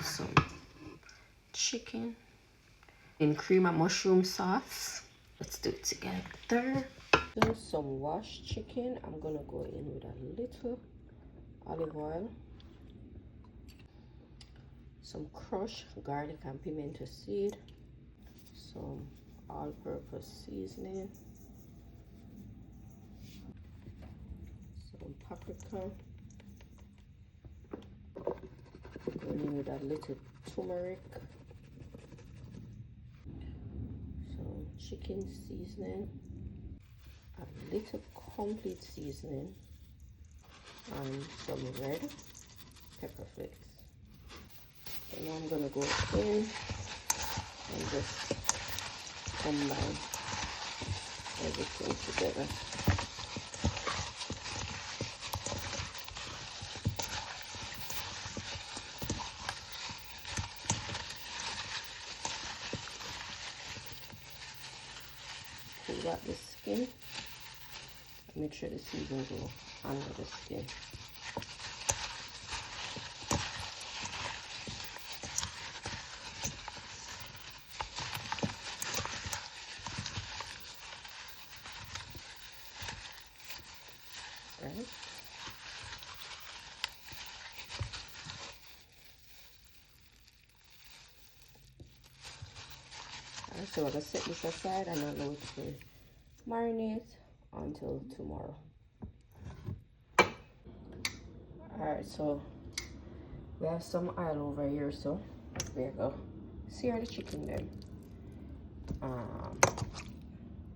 some chicken in cream and mushroom sauce. Let's do it together. Do some washed chicken. I'm gonna go in with a little olive oil, some crushed garlic and pimento seed, some all-purpose seasoning, some paprika, going in with a little turmeric, some chicken seasoning, a little complete seasoning, and some red pepper flakes. And now I'm gonna go in and just combine everything together. Pull out the skin. Make sure the seasoning go under the skin. Right. Alright, so I'm gonna set this aside and allow it to marinate until tomorrow. Alright, so we have some oil over here, so there you go. Sear the chicken then.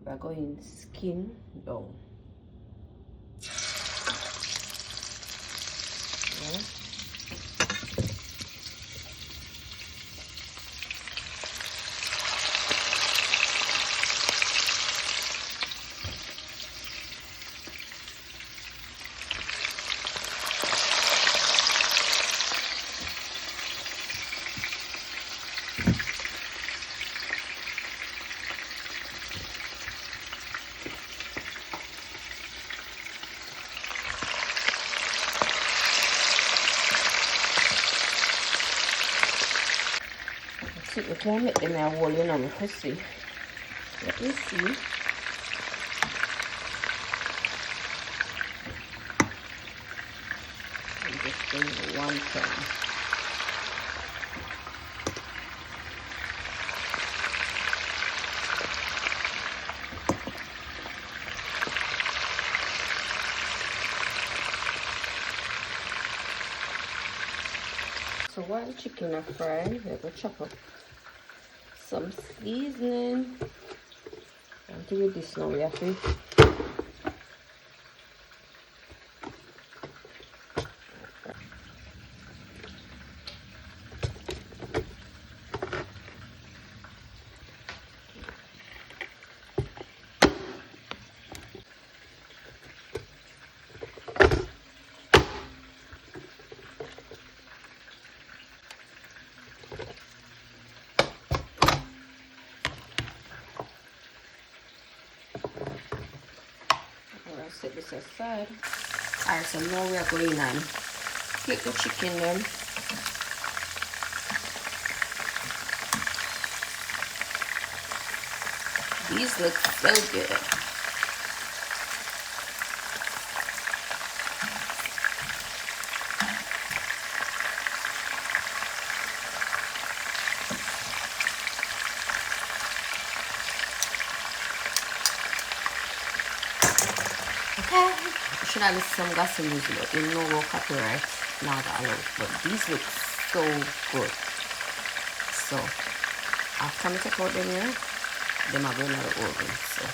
We're going skin down. Yeah. You can make them a whole, you know, let's see. Let me see. I'm just doing one thing. So while the chicken are frying, we're going to chop up some seasoning. And to do this now, we have to set this aside. Alright, so now we are going on. Take the chicken then. These look so good. Should have some gasoline, but you know what copyright not allowed. But these look so good. So after I take out them here, them are going out of the oven. So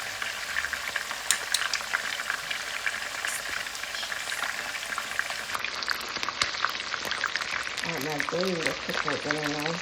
I'm not going to take out them now.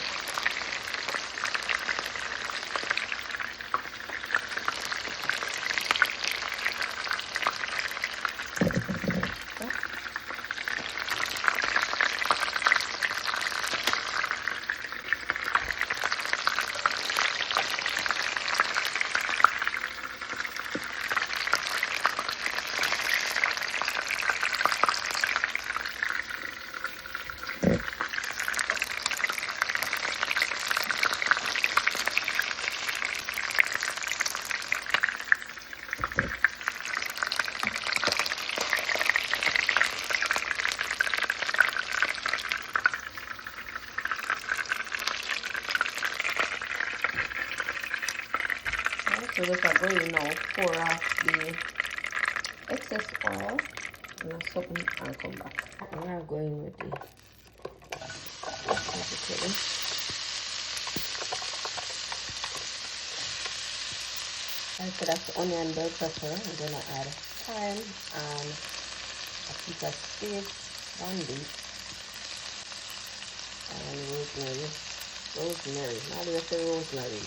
So this I go in now, pour off the excess oil and I something and come back. And I'm going with the vegetable. After that's onion, bell pepper, I'm gonna add thyme and a piece of spinach, one leaf, and rosemary. Rosemary, not even say rosemary.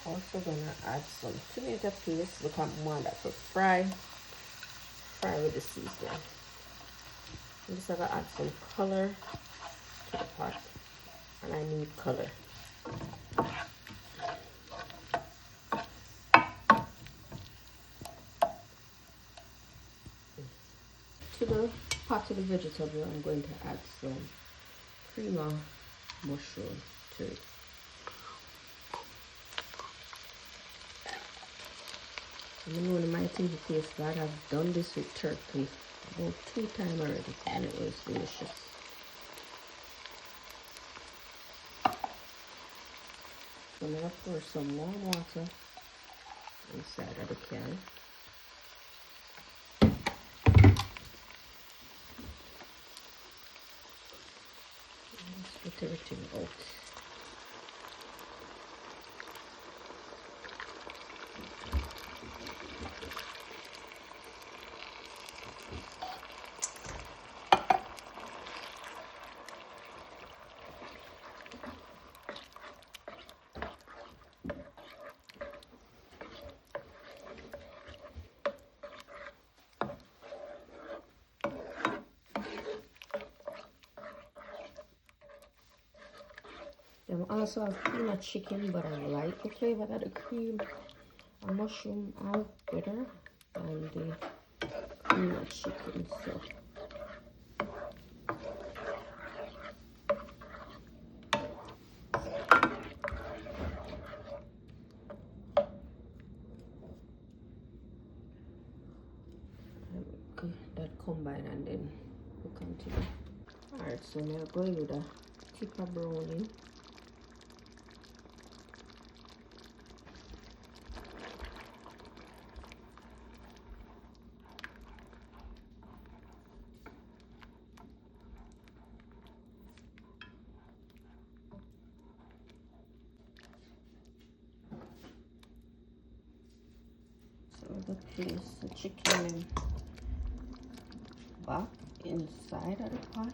Also gonna add some tomato paste because I want that to fry with the seasoning. I'm just gonna add some color to the pot, and I need color. To the pot of the vegetable, I'm going to add some cream of mushroom to it. I know my thing to taste that. I've done this with turkey about 2 times already, and it was delicious. So I'm gonna pour some warm water inside of the can. Spit everything out. I also have peanut chicken, but I like the flavor that the cream and mushroom have better than the peanut chicken. So that combine and then we continue. Alright, so now going with a thicker browning. So I'm going to place the chicken back inside of the pot.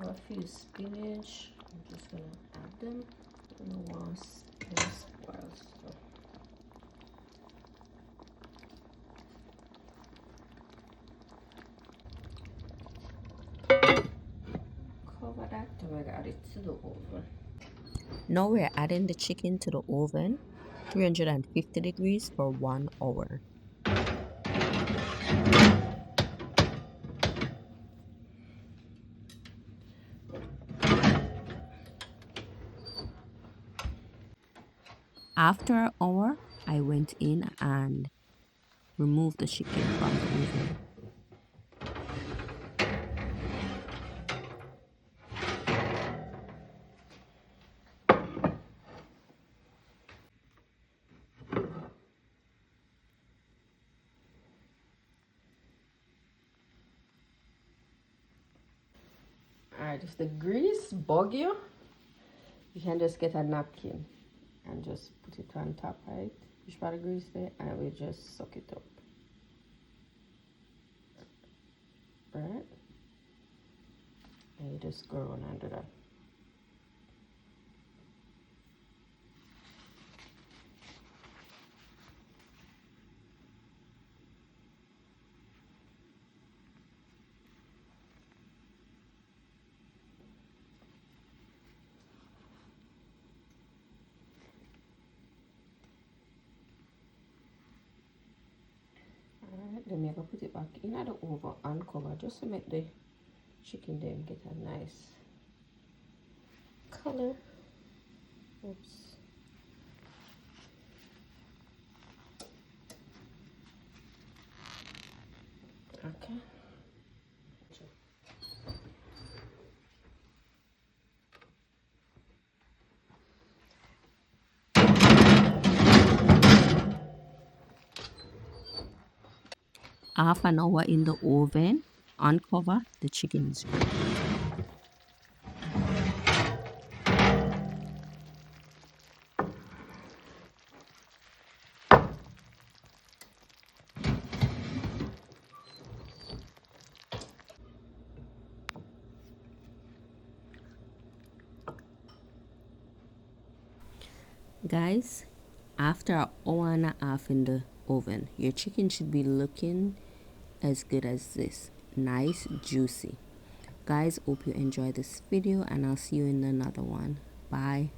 A few spinach. I'm just gonna add them. I don't want to spoil stuff. Cover that and we got it to the oven. Now we're adding the chicken to the oven, 350 degrees for 1 hour. After an hour, I went in and removed the chicken from the oven. Alright, if the grease bug you, you can just get a napkin and just put it on top, right? Push by the grease there and we just suck it up. Right? And you just go around and do that. Then I'm gonna put it back in the oven and cover just to make the chicken then get a nice color. Oops. Okay. Half an hour in the oven, uncover, the chicken is ready. Guys, after an hour and a half in the oven, your chicken should be looking as good as this. Nice, juicy. Guys, hope you enjoyed this video and I'll see you in another one. Bye.